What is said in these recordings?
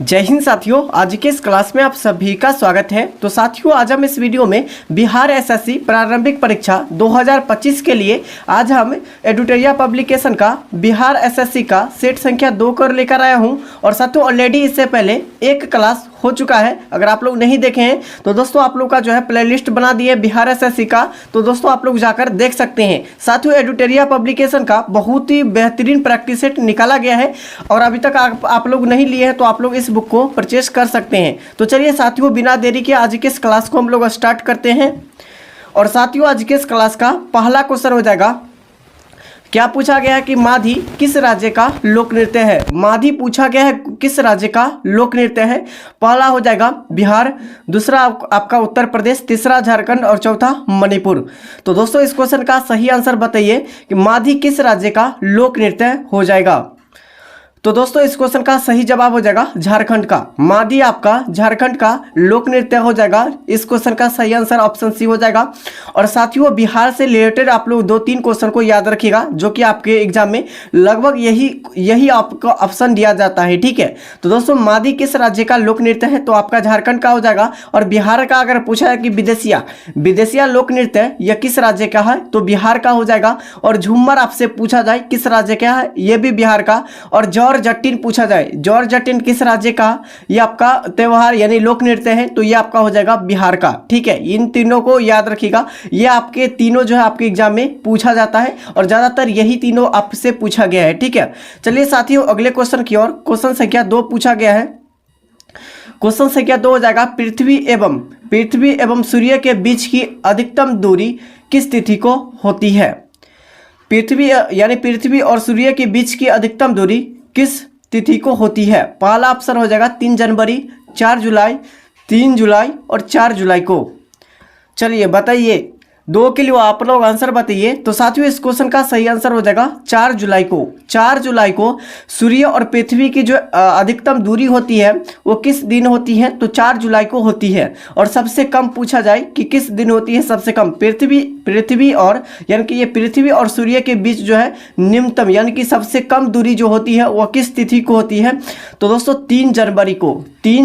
जय हिंद साथियों, आज के इस क्लास में आप सभी का स्वागत है। तो साथियों, आज हम इस वीडियो में बिहार एसएससी प्रारंभिक परीक्षा 2025 के लिए आज हम एडुटेरिया पब्लिकेशन का बिहार एसएससी का सेट संख्या 2 कर लेकर आया हूं। और साथियों, ऑलरेडी इससे पहले एक क्लास हो चुका है। अगर आप लोग नहीं देखे हैं तो दोस्तों आप लोग का जो है प्लेलिस्ट बना दिए बिहार एसएससी का, तो दोस्तों आप लोग जाकर देख सकते हैं। साथियों, एडुटेरिया पब्लिकेशन का बहुत ही बेहतरीन प्रैक्टिस सेट निकाला गया है और अभी तक आप लोग नहीं लिए हैं तो आप लोग इस बुक को परचेस कर सकते हैं। तो चलिए साथियों, बिना देरी के आज के इस क्लास को हम लोग स्टार्ट करते हैं। और साथियों, आज के इस क्लास का पहला क्वेश्चन हो जाएगा, क्या पूछा गया है कि माधी किस राज्य का लोक नृत्य है। माधी पूछा गया है किस राज्य का लोक नृत्य है। पहला हो जाएगा बिहार, दूसरा आपका उत्तर प्रदेश, तीसरा झारखंड और चौथा मणिपुर। तो दोस्तों इस क्वेश्चन का सही आंसर बताइए कि माधी किस राज्य का लोक नृत्य हो जाएगा। तो दोस्तों इस क्वेश्चन का सही जवाब हो जाएगा झारखंड का। माधी आपका झारखंड का लोक नृत्य हो जाएगा। इस क्वेश्चन का सही आंसर ऑप्शन सी हो जाएगा। और साथियों, बिहार से रिलेटेड आप लोग 2-3 क्वेश्चन को याद रखिएगा जो कि आपके एग्जाम में लगभग यही आपको ऑप्शन दिया जाता है। ठीक है, तो दोस्तों माधी किस राज्य का लोक नृत्य है, तो आपका झारखंड का हो जाएगा। और बिहार का अगर पूछा है कि विदेशिया लोक नृत्य यह किस राज्य का है, तो बिहार का हो जाएगा। और झूमर आपसे पूछा जाए किस राज्य का है, यह भी बिहार का। और जॉर्ज जटिन पूछा जाए, जॉर्ज जटिन किस राज्य का, ये आपका त्योहार यानी लोक नृत्य है, तो ये आपका हो जाएगा बिहार का। ठीक है, इन तीनों को याद रखिएगा। ये आपके तीनों जो है आपके एग्जाम में पूछा जाता है और ज्यादातर यही तीनों आपसे पूछा गया है। ठीक है, चलिए साथियों अगले क्वेश्चन की ओर। क्वेश्चन संख्या 2 पूछा गया है। क्वेश्चन संख्या 2 हो जाएगा, पृथ्वी एवं सूर्य के बीच की अधिकतम दूरी किस तिथि को होती है। पृथ्वी और सूर्य के बीच की अधिकतम दूरी किस तिथि को होती है। पहला ऑप्शन हो जाएगा 3 जनवरी, 4 जुलाई, 3 जुलाई और 4 जुलाई को। चलिए बताइए, 2 के लिए आप लोग आंसर बताइए। तो साथियों इस क्वेश्चन का सही आंसर हो जाएगा 4 जुलाई को। 4 जुलाई को सूर्य और पृथ्वी की जो अधिकतम दूरी होती है वो किस दिन होती है, तो 4 जुलाई को होती है। और सबसे कम पूछा जाए कि किस दिन होती है सबसे कम, पृथ्वी और यानी कि ये पृथ्वी और सूर्य के बीच जो है निम्नतम यानी कि सबसे कम दूरी जो होती है वह किस तिथि को होती है, तो दोस्तों 3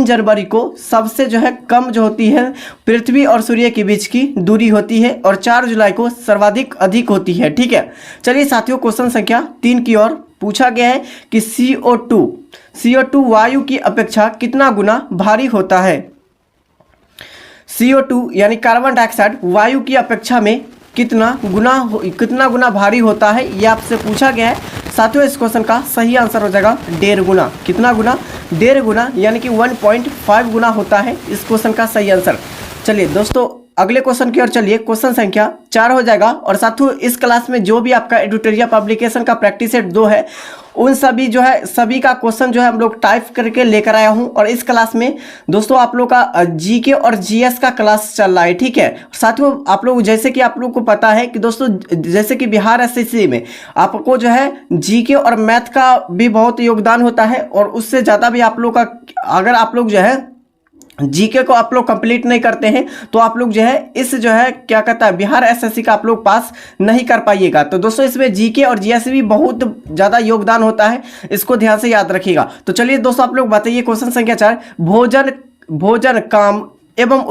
जनवरी को सबसे जो है कम जो होती है पृथ्वी और सूर्य के बीच की दूरी होती है। और 4 जुलाई को सर्वाधिक अधिक होती है। ठीक है, चलिए साथियों क्वेश्चन संख्या 3 की ओर। पूछा गया है कि CO2 वायु की अपेक्षा कितना गुना भारी होता है। CO2 यानी कार्बन डाइऑक्साइड वायु की अपेक्षा में कितना गुना भारी होता है, यह आपसे पूछा गया है। साथियों इस क्वेश्चन का सही आंसर हो जाएगा 1.5 गुना। कितना गुना? 1.5 गुना यानी कि 1.5 गुना होता है इस क्वेश्चन का सही आंसर। चलिए दोस्तों अगले क्वेश्चन की ओर चलिए। क्वेश्चन संख्या 4 हो जाएगा। और साथियों इस क्लास में जो भी आपका एडुटेरिया पब्लिकेशन का प्रैक्टिस सेट 2 है उन सभी का क्वेश्चन जो है हम लोग टाइप करके लेकर आया हूं। और इस क्लास में दोस्तों आप लोग का जीके और जीएस का क्लास चल रहा है। ठीक है साथियों, आप लोग जैसे कि आप लोग को पता है कि दोस्तों जैसे कि बिहार एसएससी में आपको जो है जीके और मैथ का भी बहुत योगदान होता है। और उससे ज़्यादा भी आप लोग का, अगर आप लोग जो है जीके को आप लोग कंप्लीट नहीं करते हैं तो आप लोग जो है इस जो है क्या कहता है बिहार एसएससी का आप लोग पास नहीं कर पाइएगा। तो दोस्तों इसमें जीके और जीएस भी बहुत ज़्यादा योगदान होता है, इसको ध्यान से याद रखिएगा। तो चलिए दोस्तों आप लोग बताइए क्वेश्चन संख्या 4, भोजन काम एवं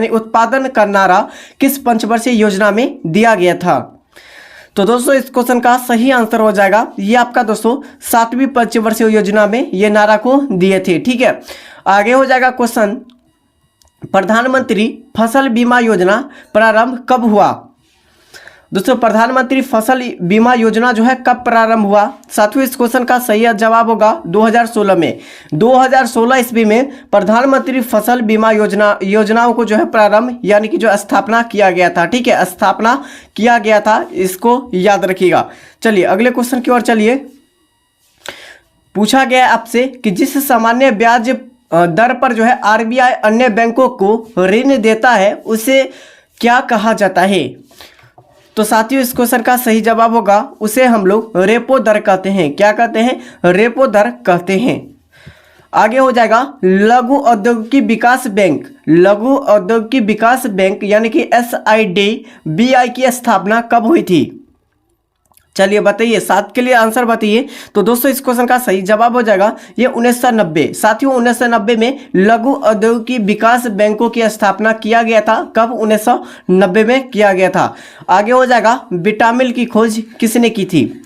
उत्पादन का नारा किस पंचवर्षीय योजना में दिया गया था। तो दोस्तों इस क्वेश्चन का सही आंसर हो जाएगा, ये आपका दोस्तों 7वीं पंचवर्षीय योजना में ये नारा को दिए थे। ठीक है, आगे हो जाएगा क्वेश्चन, प्रधानमंत्री फसल बीमा योजना प्रारंभ कब हुआ। दोस्तों प्रधानमंत्री फसल बीमा योजना जो है कब प्रारंभ हुआ। साथियों इस क्वेश्चन का सही जवाब होगा 2016 में। 2016 ईस्वी में प्रधानमंत्री फसल बीमा योजनाओं को जो है प्रारंभ यानी कि जो स्थापना किया गया था। ठीक है, स्थापना किया गया था, इसको याद रखिएगा। चलिए अगले क्वेश्चन की ओर चलिए। पूछा गया आपसे कि जिस सामान्य ब्याज दर पर जो है आरबीआई अन्य बैंकों को ऋण देता है उसे क्या कहा जाता है। तो साथियों इस क्वेश्चन का सही जवाब होगा, उसे हम लोग रेपो दर कहते हैं। क्या कहते हैं? रेपो दर कहते हैं। आगे हो जाएगा लघु औद्योगिक विकास बैंक यानी कि SIDBI की स्थापना कब हुई थी। चलिए बताइए, 7 के लिए आंसर बताइए। तो दोस्तों इस क्वेश्चन का सही जवाब हो जाएगा ये 1990। साथियों 1990 में लघु औद्योगिक विकास बैंकों की स्थापना किया गया था। कब? 1990 में किया गया था। आगे हो जाएगा, विटामिन की खोज किसने की थी?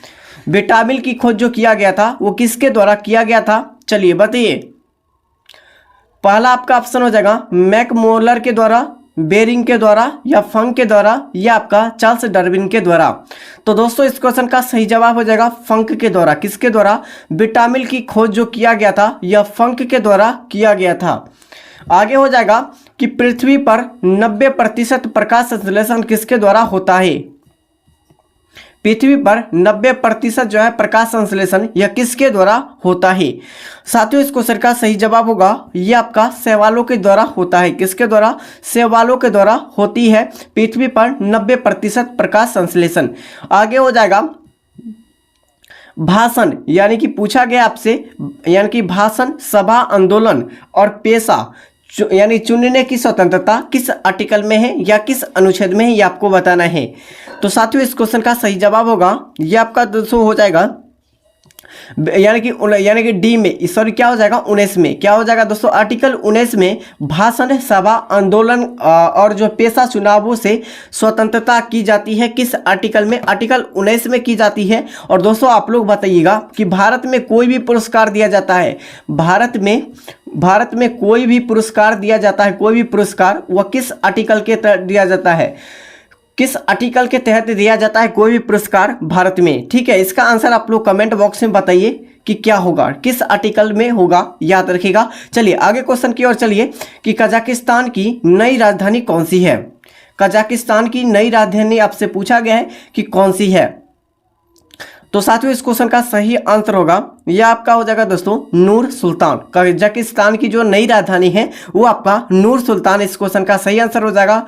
विटामिन की खोज जो किया गया था वो किसके द्वारा किया गया था? चलिए बताइए। पहला आपका ऑप्शन हो जाएगा मैकमोलर के द्वारा, बेरिंग के द्वारा, या फंक के द्वारा, या आपका चार्ल्स डार्विन के द्वारा। तो दोस्तों इस क्वेश्चन का सही जवाब हो जाएगा फंक के द्वारा। किसके द्वारा? विटामिन की खोज जो किया गया था यह फंक के द्वारा किया गया था। आगे हो जाएगा कि पृथ्वी पर 90% प्रकाश संश्लेषण किसके द्वारा होता है? पृथ्वी पर 90% जो है प्रकाश संश्लेषण यह किसके द्वारा होता है? साथियों इस क्वेश्चन का सही जवाब होगा यह आपका शैवालों के द्वारा होता है। किसके द्वारा? शैवालों के द्वारा होती है पृथ्वी पर 90% प्रकाश संश्लेषण। आगे हो जाएगा भाषण, यानी कि पूछा गया आपसे, यानी कि भाषण, सभा, आंदोलन और पेशा यानी चुनने की स्वतंत्रता किस आर्टिकल में है या किस अनुच्छेद में है, ये आपको बताना है। तो साथियों इस क्वेश्चन का सही जवाब होगा ये आपका दोस्तों हो जाएगा यानी कि डी में, सॉरी क्या हो जाएगा 19 में। क्या हो जाएगा दोस्तों? आर्टिकल 19 में भाषण, सभा, आंदोलन और जो पेशा चुनावों से स्वतंत्रता की जाती है। किस आर्टिकल में? आर्टिकल 19 में की जाती है। और दोस्तों आप लोग बताइएगा कि भारत में कोई भी पुरस्कार दिया जाता है, भारत में कोई भी पुरस्कार दिया जाता है, कोई भी पुरस्कार वह किस आर्टिकल के तहत दिया जाता है? किस आर्टिकल के तहत दिया जाता है कोई भी पुरस्कार भारत में? ठीक है, इसका आंसर आप लोग कमेंट बॉक्स में बताइए कि क्या होगा, किस आर्टिकल में होगा, याद रखिएगा। चलिए आगे क्वेश्चन की ओर चलिए कि कजाकिस्तान की नई राजधानी कौन सी है? कजाकिस्तान की नई राजधानी आपसे पूछा गया है कि कौन सी है। तो साथियों इस क्वेश्चन का सही आंसर होगा यह आपका हो जाएगा दोस्तों नूर सुल्तान। कजाकिस्तान की जो नई राजधानी है वो आपका नूर सुल्तान इस क्वेश्चन का सही आंसर हो जाएगा।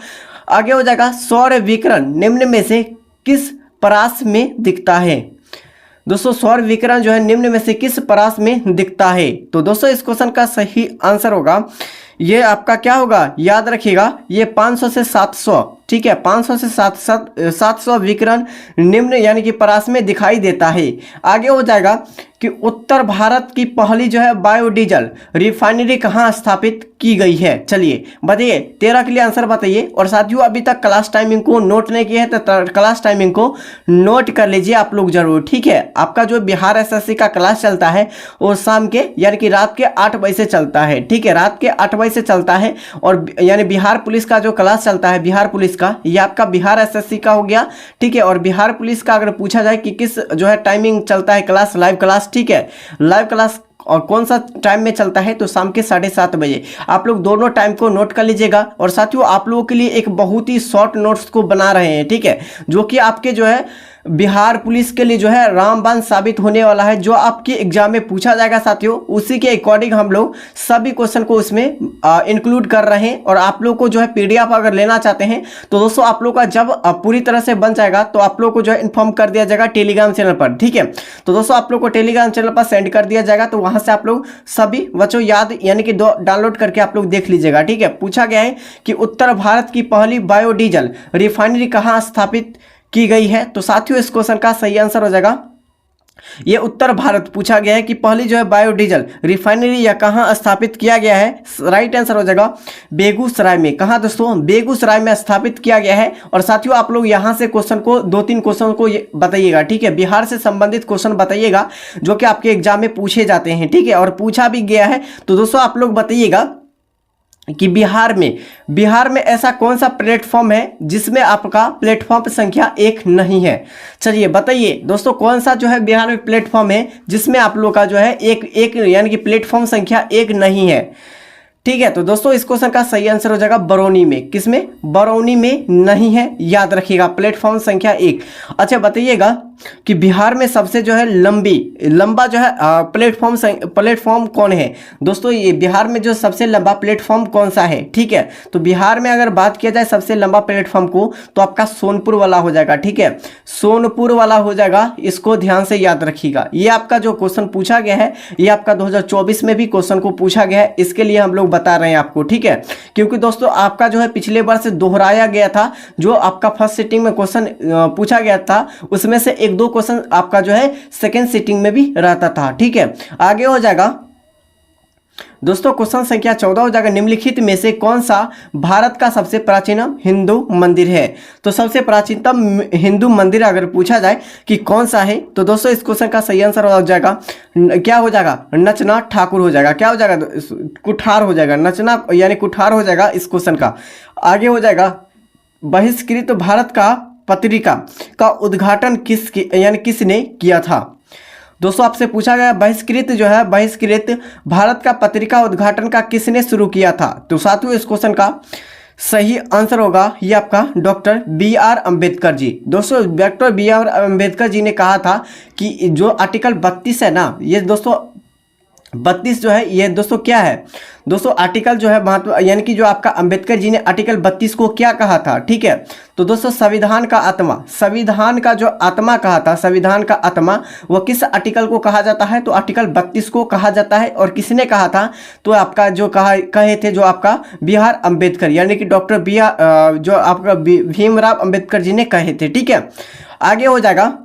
आगे हो जाएगा सौर विकिरण निम्न में से किस परास में दिखता है? दोस्तों सौर विकिरण जो है निम्न में से किस परास में दिखता है? तो दोस्तों इस क्वेश्चन का सही आंसर होगा ये आपका क्या होगा, याद रखिएगा ये 500 से 700, ठीक है 500 से 700 विकिरण निम्न यानी कि परास में दिखाई देता है। आगे हो जाएगा कि उत्तर भारत की पहली जो है बायोडीजल रिफाइनरी कहाँ स्थापित की गई है? चलिए बताइए, 13 के लिए आंसर बताइए। और साथियों अभी तक क्लास टाइमिंग को नोट नहीं किया है तो क्लास टाइमिंग को नोट कर लीजिए आप लोग जरूर, ठीक है। आपका जो बिहार एसएससी का क्लास चलता है वो शाम के यानी कि रात के 8 बजे से चलता है, ठीक है, रात के 8 बजे से चलता है। और यानी बिहार पुलिस का जो क्लास चलता है, बिहार पुलिस का, ये आपका बिहार एसएससी का हो गया, ठीक है। और बिहार पुलिस का अगर पूछा जाए कि किस जो है टाइमिंग चलता है क्लास, लाइव क्लास, ठीक है, लाइव क्लास और कौन सा टाइम में चलता है तो शाम के 7:30 बजे। आप लोग दोनों टाइम को नोट कर लीजिएगा। और साथियों आप लोगों के लिए एक बहुत ही शॉर्ट नोट्स को बना रहे हैं, ठीक है, जो कि आपके जो है बिहार पुलिस के लिए जो है रामबाण साबित होने वाला है। जो आपके एग्जाम में पूछा जाएगा साथियों उसी के अकॉर्डिंग हम लोग सभी क्वेश्चन को उसमें इंक्लूड कर रहे हैं। और आप लोग को जो है पीडीएफ अगर लेना चाहते हैं तो दोस्तों आप लोग का जब पूरी तरह से बन जाएगा तो आप लोग को जो है इन्फॉर्म कर दिया जाएगा टेलीग्राम चैनल पर, ठीक है। तो दोस्तों आप लोग को टेलीग्राम चैनल पर सेंड कर दिया जाएगा, तो वहां से आप लोग सभी बच्चों याद यानी कि डाउनलोड करके आप लोग देख लीजिएगा, ठीक है। पूछा गया है कि उत्तर भारत की पहली बायोडीजल रिफाइनरी कहाँ स्थापित की गई है? तो साथियों इस क्वेश्चन का सही आंसर हो जाएगा ये उत्तर भारत। पूछा गया है कि पहली जो है बायोडीजल रिफाइनरी या कहाँ स्थापित किया गया है? राइट आंसर हो जाएगा बेगूसराय में। कहाँ दोस्तों? बेगूसराय में स्थापित किया गया है। और साथियों आप लोग यहाँ से क्वेश्चन को 2-3 क्वेश्चन को बताइएगा, ठीक है, बिहार से संबंधित क्वेश्चन बताइएगा जो कि आपके एग्जाम में पूछे जाते हैं, ठीक है, और पूछा भी गया है। तो दोस्तों आप लोग बताइएगा कि बिहार में ऐसा कौन सा प्लेटफॉर्म है जिसमें आपका प्लेटफॉर्म संख्या 1 नहीं है? चलिए बताइए दोस्तों कौन सा जो है बिहार में प्लेटफॉर्म है जिसमें आप लोग का जो है एक यानी कि प्लेटफॉर्म संख्या 1 नहीं है, ठीक है। तो दोस्तों इस क्वेश्चन का सही आंसर हो जाएगा बरौनी में। किसमें? बरौनी में नहीं है, याद रखिएगा प्लेटफॉर्म संख्या 1। अच्छा बताइएगा कि बिहार में सबसे जो है लंबा जो है प्लेटफॉर्म कौन है? दोस्तों ये बिहार में जो सबसे लंबा प्लेटफॉर्म कौन सा है, ठीक है। तो बिहार में अगर बात किया जाए सबसे लंबा प्लेटफॉर्म को तो आपका सोनपुर वाला हो जाएगा, ठीक है, सोनपुर वाला हो जाएगा। इसको ध्यान से याद रखिएगा। ये आपका जो क्वेश्चन पूछा गया है ये आपका 2024 में भी क्वेश्चन को पूछा गया है, इसके लिए हम लोग बता रहे हैं आपको, ठीक है। क्योंकि दोस्तों आपका जो है पिछले वर्ष दोहराया गया था, जो आपका फर्स्ट सिटिंग में क्वेश्चन पूछा गया था उसमें से एक दो क्वेश्चन आपका जो है सेकेंड सिटिंग में भी रहता था। ठीक है, आगे हो जाएगा दोस्तों क्वेश्चन संख्या 14 हो जाएगा, निम्नलिखित में से कौन सा भारत का सबसे प्राचीनतम हिंदू मंदिर है। तो सबसे प्राचीनतम हिंदू मंदिर अगर पूछा जाए कि कौन सा है, तो दोस्तों इस क्वेश्चन का सही आंसर हो जाएगा, क्या हो जाएगा, नचना ठाकुर हो जाएगा। क्या हो जाएगा, कुठार हो जाएगा, नचना यानी कुठार हो जाएगा इस क्वेश्चन का। आगे हो जाएगा, बहिष्कृत भारत का पत्रिका का उद्घाटन किसने किया था। दोस्तों आपसे पूछा गया बहिष्कृत जो है, बहिष्कृत भारत का पत्रिका उद्घाटन का किसने शुरू किया था। तो साथियों इस क्वेश्चन का सही आंसर होगा ये आपका डॉक्टर बी.आर. अम्बेडकर जी। दोस्तों डॉक्टर बी.आर. अम्बेडकर जी ने कहा था कि जो आर्टिकल 32 है ना, ये दोस्तों 32 जो है ये दोस्तों क्या है, दोस्तों आर्टिकल जो है महात्मा यानी कि जो आपका अंबेडकर जी ने आर्टिकल 32 को क्या कहा था। ठीक है, तो दोस्तों संविधान का आत्मा, संविधान का जो आत्मा कहा था, संविधान का आत्मा वो किस आर्टिकल को कहा जाता है, तो आर्टिकल 32 को कहा जाता है। और किसने कहा था, तो आपका जो कहे थे जो आपका बी.आर. अम्बेडकर यानी कि डॉक्टर जो आपका भीमराव अम्बेडकर जी ने कहे थे। ठीक है, आगे हो जाएगा,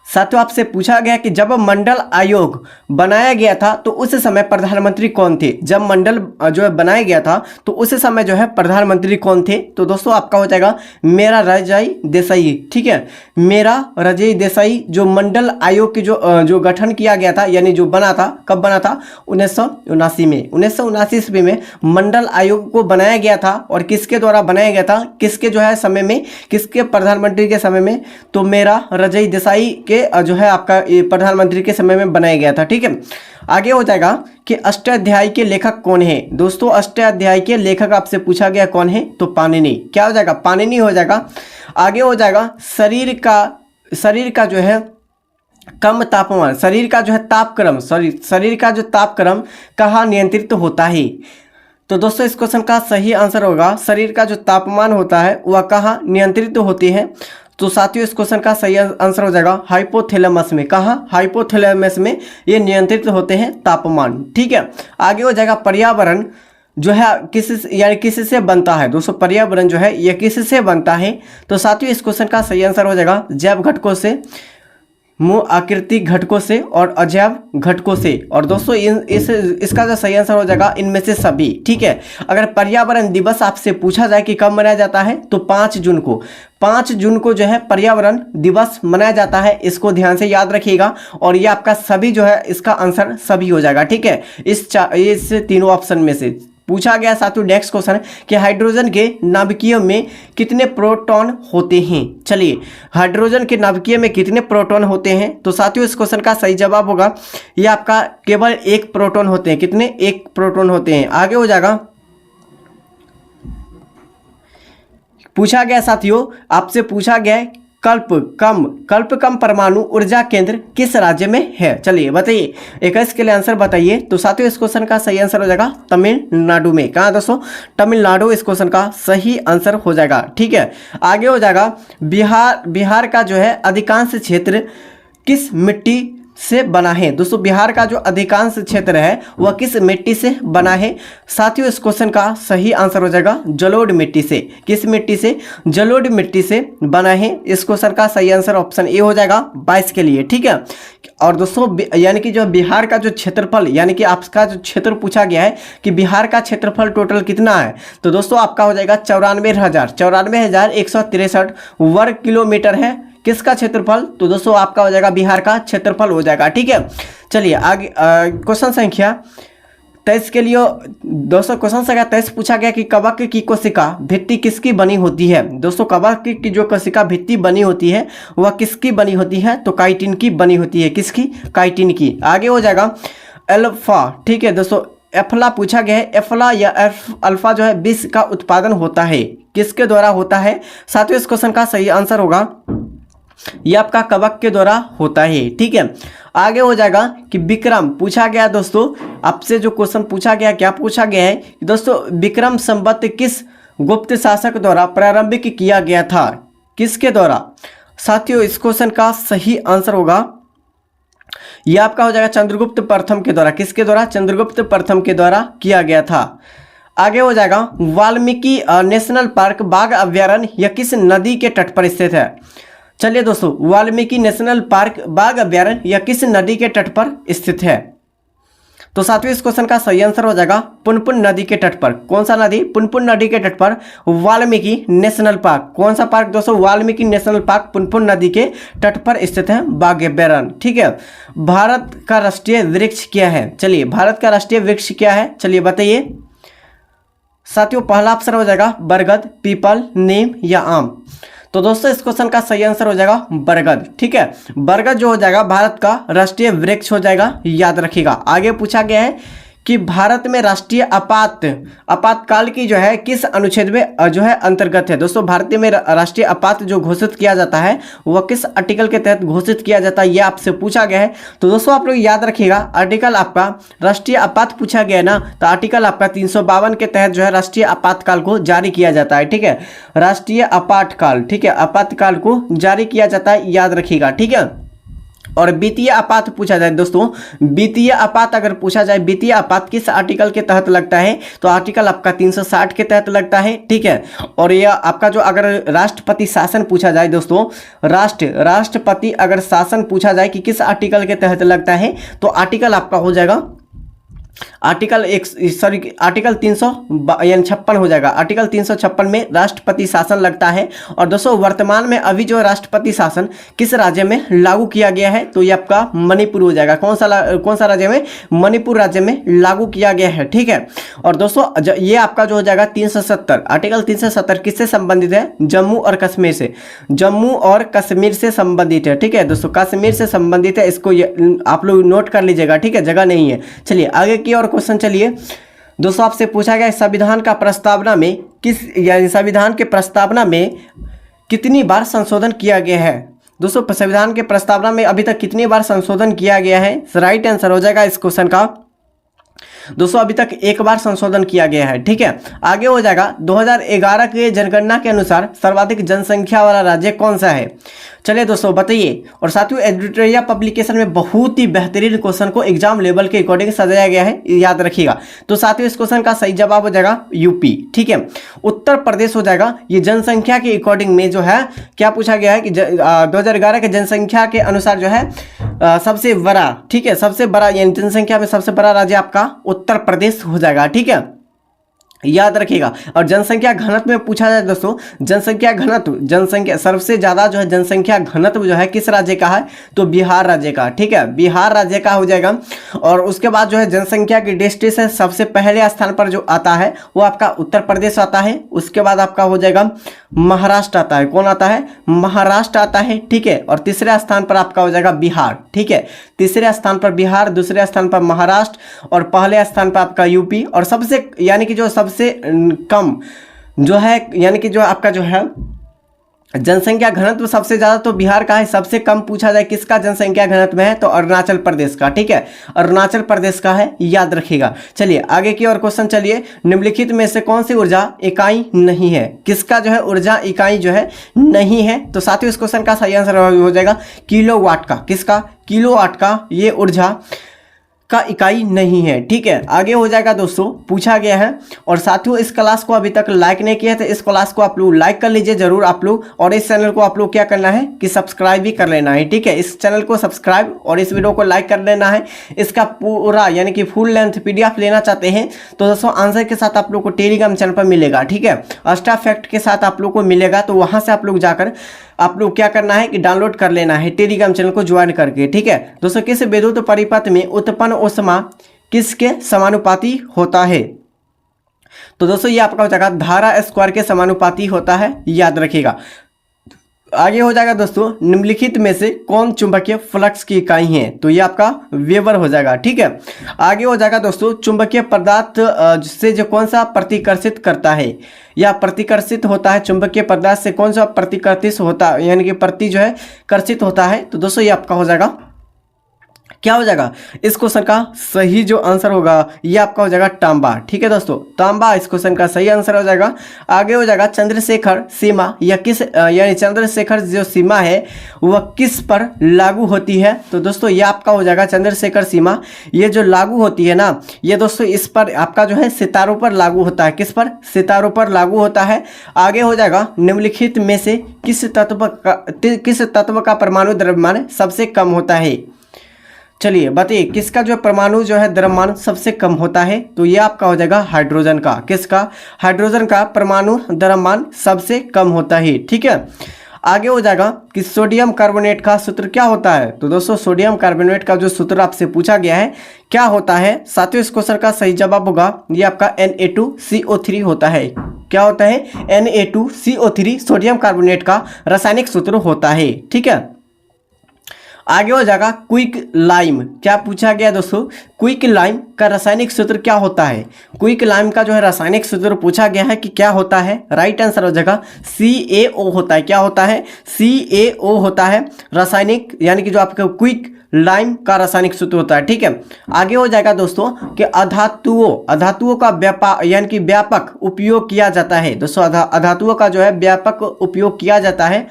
साथियों आपसे पूछा गया कि जब मंडल आयोग बनाया गया था तो उस समय प्रधानमंत्री कौन थे। जब मंडल जो है बनाया गया था तो उस समय जो है प्रधानमंत्री कौन थे। तो दोस्तों आपका हो जाएगा मेरा रजाई देसाई। ठीक है, मेरा रजाई देसाई जो मंडल आयोग की जो गठन किया गया था यानी जो बना था, कब बना था, 1979 में, 1979 ईस्वी में मंडल आयोग को बनाया गया था। और किसके द्वारा बनाया गया था, किसके जो है समय में, किसके प्रधानमंत्री के समय में, तो मेरा रजाई देसाई के जो है आपका प्रधानमंत्री के समय में बनाया गया था। ठीक है, आगे हो जाएगा कि अष्टाध्यायी के लेखक कौन है। दोस्तों अष्टाध्यायी के लेखक आपसे पूछा गया कौन है, तो पाणिनि। क्या हो जाएगा, पाणिनि हो जाएगा। आगे हो जाएगा शरीर का जो है कम तापमान, शरीर का जो है तापक्रम, शरीर का जो तापक्रम कहाँ नियंत्रित होता है। तो दोस्तों इस क्वेश्चन का सही आंसर होगा शरीर का जो तापमान होता है वह कहाँ नियंत्रित होती है। तो साथियों इस क्वेश्चन का सही आंसर हो जाएगा हाइपोथैलेमस में। कहाँ, हाइपोथैलेमस में ये नियंत्रित होते हैं तापमान। ठीक है, आगे हो जाएगा पर्यावरण जो है किससे बनता है। दोस्तों पर्यावरण जो है ये किससे बनता है। तो साथियों इस क्वेश्चन का सही आंसर हो जाएगा जैव घटकों से, मूल आकृतिक घटकों से और अजैव घटकों से। और दोस्तों इसका जो सही आंसर हो जाएगा इनमें से सभी। ठीक है, अगर पर्यावरण दिवस आपसे पूछा जाए कि कब मनाया जाता है, तो 5 जून को, 5 जून को जो है पर्यावरण दिवस मनाया जाता है। इसको ध्यान से याद रखिएगा। और ये आपका सभी जो है इसका आंसर सभी हो जाएगा। ठीक है, इस तीनों ऑप्शन में से पूछा गया। साथियों नेक्स्ट क्वेश्चन है कि हाइड्रोजन के नाभिकीय में कितने प्रोटॉन होते हैं। चलिए, हाइड्रोजन के नाभिकीय में कितने प्रोटॉन होते हैं। तो साथियों इस क्वेश्चन का सही जवाब होगा ये आपका केवल 1 प्रोटॉन होते हैं। कितने, 1 प्रोटॉन होते हैं। आगे हो जाएगा, पूछा गया साथियों आपसे पूछा गया कल्प कम परमाणु ऊर्जा केंद्र किस राज्य में है। चलिए बताइए, 21 के लिए आंसर बताइए। तो साथियों इस क्वेश्चन का सही आंसर हो जाएगा तमिलनाडु में। कहाँ दोस्तों, तमिलनाडु इस क्वेश्चन का सही आंसर हो जाएगा। ठीक है, आगे हो जाएगा बिहार का जो है अधिकांश क्षेत्र किस मिट्टी से बना है। दोस्तों बिहार का जो अधिकांश क्षेत्र है वह किस मिट्टी से बना है। साथियों इस क्वेश्चन का सही आंसर हो जाएगा जलोढ़ मिट्टी से। किस मिट्टी से, जलोढ़ मिट्टी से बना है। इस क्वेश्चन का सही आंसर ऑप्शन ए हो जाएगा 22 के लिए। ठीक है, और दोस्तों यानी कि जो बिहार का जो क्षेत्रफल यानी कि आपका जो क्षेत्र पूछा गया है कि बिहार का क्षेत्रफल टोटल कितना है, तो दोस्तों आपका हो जाएगा 94,163 वर्ग किलोमीटर है। किसका क्षेत्रफल, तो दोस्तों आपका हो जाएगा बिहार का क्षेत्रफल हो जाएगा। ठीक है, चलिए आगे क्वेश्चन संख्या 23 के लिए। दोस्तों क्वेश्चन संख्या 23 पूछा गया कि कवक की कोशिका भित्ति किसकी बनी होती है। दोस्तों कवक की जो कोशिका भित्ति बनी होती है वह किसकी बनी होती है, तो काइटिन की बनी होती है। किसकी, काइटिन की। आगे हो जाएगा अल्फा। ठीक है दोस्तों, एफला पूछा गया है। एफला या अल्फा जो है विष का उत्पादन होता है, किसके द्वारा होता है। साथियों इस क्वेश्चन का सही आंसर होगा ये आपका कवक के द्वारा होता है। ठीक है, आगे हो जाएगा कि विक्रम पूछा गया। दोस्तों आपसे जो क्वेश्चन पूछा गया, क्या पूछा गया है दोस्तों, विक्रम संवत किस गुप्त शासक द्वारा प्रारंभिक किया गया था, किसके द्वारा। साथियों इस क्वेश्चन का सही आंसर होगा यह आपका हो जाएगा चंद्रगुप्त प्रथम के द्वारा। किसके द्वारा, चंद्रगुप्त प्रथम के द्वारा किया गया था। आगे हो जाएगा वाल्मीकि नेशनल पार्क बाघ अभ्यारण्य यह किस नदी के तट पर स्थित है। चलिए दोस्तों, वाल्मीकि नेशनल पार्क बाघ अभ्यारण्य यह किस नदी के तट पर स्थित है? तो सातवें इस क्वेश्चन का सही आंसर हो जाएगा पुनपुन नदी के तट पर। कौन सा नदी? पुनपुन नदी के तट पर वाल्मीकि नेशनल पार्क। कौन सा पार्क दोस्तों? वाल्मीकि नेशनल पार्क पुनपुन नदी के तट पर स्थित है, बाघ अभ्यारण्य। ठीक है। भारत का राष्ट्रीय वृक्ष क्या है? चलिए, भारत का राष्ट्रीय वृक्ष क्या है, चलिए बताइए साथियों। पहला ऑप्शन हो जाएगा बरगद, पीपल, नीम या आम। तो दोस्तों इस क्वेश्चन का सही आंसर हो जाएगा बरगद। ठीक है, बरगद जो हो जाएगा भारत का राष्ट्रीय वृक्ष हो जाएगा, याद रखिएगा। आगे पूछा गया है कि भारत में राष्ट्रीय आपातकाल की जो है किस अनुच्छेद में जो है अंतर्गत है? दोस्तों भारत में राष्ट्रीय आपात जो घोषित किया जाता है वह किस आर्टिकल के तहत घोषित किया जाता है, यह आपसे पूछा गया है। तो दोस्तों आप लोग याद रखिएगा, आर्टिकल आपका राष्ट्रीय आपात पूछा गया ना, तो आर्टिकल आपका 352 के तहत जो है राष्ट्रीय आपातकाल को जारी किया जाता है। ठीक है, राष्ट्रीय आपातकाल, ठीक है, आपातकाल को जारी किया जाता है, याद रखिएगा। ठीक है। और वित्तीय आपात पूछा जाए दोस्तों, वित्तीय आपात अगर पूछा जाए, वित्तीय आपात किस आर्टिकल के तहत लगता है? तो आर्टिकल आपका 360 के तहत लगता है। ठीक है। और यह आपका जो अगर राष्ट्रपति शासन पूछा जाए दोस्तों, राष्ट्रपति अगर शासन पूछा जाए कि किस आर्टिकल के तहत लगता है, तो आर्टिकल आपका हो जाएगा आर्टिकल 356 हो जाएगा। आर्टिकल 356 में राष्ट्रपति शासन लगता है। और दोस्तों वर्तमान में अभी जो राष्ट्रपति शासन किस राज्य में लागू किया गया है? तो ये आपका मणिपुर हो जाएगा। कौन सा राज्य में? मणिपुर राज्य में लागू किया गया है। ठीक है। और दोस्तों ये आपका जो हो जाएगा 370, आर्टिकल 370 किससे संबंधित है? जम्मू और कश्मीर से, जम्मू और कश्मीर से संबंधित है। ठीक है दोस्तों, कश्मीर से संबंधित है, इसको आप लोग नोट कर लीजिएगा। ठीक है, जगह नहीं है। चलिए आगे की और क्वेश्चन चलिए दोस्तों, आपसे पूछा गया संविधान का प्रस्तावना में संविधान के प्रस्तावना में कितनी बार संशोधन किया गया है? दोस्तों संविधान के प्रस्तावना में अभी तक कितनी बार संशोधन किया गया है? राइट आंसर हो जाएगा इस क्वेश्चन का दोस्तों अभी तक एक बार संशोधन किया गया है। ठीक है। आगे हो जाएगा 2011 के जनगणना के अनुसार सर्वाधिक जनसंख्या वाला राज्य कौन सा है? चलिए दोस्तों बताइए। और साथियों एडिटोरियल पब्लिकेशन में बहुत ही बेहतरीन क्वेश्चन को एग्जाम लेवल के अकॉर्डिंग सजाया गया है, याद रखिएगा। तो साथियों इस क्वेश्चन का सही जवाब हो जाएगा यूपी। ठीक है। उत्तर प्रदेश हो जाएगा। ये जनसंख्या के अकॉर्डिंग में जो है क्या पूछा गया है कि 2011 के जनसंख्या के अनुसार जो है सबसे बड़ा, ठीक है, सबसे बड़ा यानी जनसंख्या में सबसे बड़ा राज्य आपका उत्तर प्रदेश हो जाएगा। ठीक है, याद रखिएगा। और जनसंख्या घनत्व में पूछा जाए दोस्तों, जनसंख्या सबसे ज्यादा जो है जनसंख्या घनत्व जो है किस राज्य का है? तो बिहार राज्य का। ठीक है, बिहार राज्य का हो जाएगा। और उसके बाद जो है जनसंख्या की दृष्टि से सबसे पहले स्थान पर जो आता है वो आपका उत्तर प्रदेश आता है। उसके बाद आपका हो जाएगा महाराष्ट्र आता है। कौन आता है? महाराष्ट्र आता है। ठीक है। और तीसरे स्थान पर आपका हो जाएगा बिहार। ठीक है, तीसरे स्थान पर बिहार, दूसरे स्थान पर महाराष्ट्र और पहले स्थान पर आपका यूपी। और सबसे यानी कि जो सबसे कम जो है यानी कि जो आपका जो है जनसंख्या घनत्व सबसे ज्यादा तो बिहार का है। सबसे कम पूछा जाए किसका जनसंख्या घनत्व में है? तो अरुणाचल प्रदेश का। ठीक है, अरुणाचल प्रदेश का है, याद रखिएगा। चलिए आगे की और क्वेश्चन चलिए। निम्नलिखित में से कौन सी ऊर्जा इकाई नहीं है? किसका जो है ऊर्जा इकाई जो है नहीं है? तो साथियों इस क्वेश्चन का सही आंसर हो जाएगा किलोवाट का। किसका? किलोवाट का ये ऊर्जा का इकाई नहीं है। ठीक है, आगे हो जाएगा दोस्तों, पूछा गया है। और साथियों इस क्लास को अभी तक लाइक नहीं किया है तो इस क्लास को आप लोग लाइक कर लीजिए जरूर आप लोग। और इस चैनल को आप लोग क्या करना है कि सब्सक्राइब भी कर लेना है। ठीक है, इस चैनल को सब्सक्राइब और इस वीडियो को लाइक कर लेना है। इसका पूरा यानी कि फुल लेंथ PDF लेना चाहते हैं तो दोस्तों आंसर के साथ आप लोग को टेलीग्राम चैनल पर मिलेगा। ठीक है, एक्स्ट्रा फैक्ट के साथ आप लोग को मिलेगा। तो वहां से आप लोग जाकर आप लोग क्या करना है कि डाउनलोड कर लेना है टेलीग्राम चैनल को ज्वाइन करके। ठीक है दोस्तों, किस विद्युत परिपथ में उत्पन्न ऊष्मा किसके समानुपाती होता है? तो दोस्तों ये आपका हो जाएगा धारा स्क्वायर के समानुपाती होता है, याद रखिएगा। आगे हो जाएगा दोस्तों, निम्नलिखित में से कौन चुंबकीय फ्लक्स की इकाई है? तो ये आपका वेबर हो जाएगा। ठीक है, आगे हो जाएगा दोस्तों, चुंबकीय पदार्थ से जो कौन सा प्रतिकर्षित करता है या प्रतिकर्षित होता है? चुंबकीय पदार्थ से कौन सा प्रतिकर्षित होता है यानी कि प्रति जो है कर्षित होता है? तो दोस्तों ये आपका हो जाएगा क्या हो जाएगा, इस क्वेश्चन का सही जो आंसर होगा ये आपका हो जाएगा तांबा। ठीक है दोस्तों, तांबा इस क्वेश्चन का सही आंसर हो जाएगा। आगे हो जाएगा चंद्रशेखर सीमा, या किस यानी चंद्रशेखर जो सीमा है वह किस पर लागू होती है। तो दोस्तों ये आपका हो जाएगा चंद्रशेखर सीमा, ये जो लागू होती है ना, ये दोस्तों इस पर आपका जो है सितारों पर लागू होता है। किस पर, सितारों पर लागू होता है। आगे हो जाएगा निम्नलिखित में से किस तत्व का परमाणु द्रव्यमान सबसे कम होता है। चलिए बताइए किसका जो परमाणु जो है द्रव्यमान सबसे कम होता है। तो ये आपका हो जाएगा हाइड्रोजन का। किसका, हाइड्रोजन का परमाणु द्रव्यमान सबसे कम होता है। ठीक है, आगे हो जाएगा कि सोडियम कार्बोनेट का सूत्र क्या होता है। तो दोस्तों सोडियम कार्बोनेट का जो सूत्र आपसे पूछा गया है क्या होता है। साथियों इस क्वेश्चन का सही जवाब होगा ये आपका Na2CO3 होता है। क्या होता है, Na2CO3 सोडियम कार्बोनेट का रासायनिक सूत्र होता है। ठीक है, आगे हो जाएगा क्विक लाइम। क्या पूछा गया दोस्तों, क्विक लाइम का रासायनिक सूत्र क्या होता है। क्विक लाइम का जो है रासायनिक सूत्र पूछा गया है कि क्या होता है। राइट आंसर हो जाएगा CaO होता है। क्या होता है, CaO होता है रासायनिक, यानी कि जो आपका क्विक लाइम का रासायनिक सूत्र होता है। ठीक है, आगे हो जाएगा दोस्तों कि अधातुओं का व्यापक यानी कि व्यापक उपयोग किया जाता है। दोस्तों अधातुओं का जो है व्यापक उपयोग किया जाता है,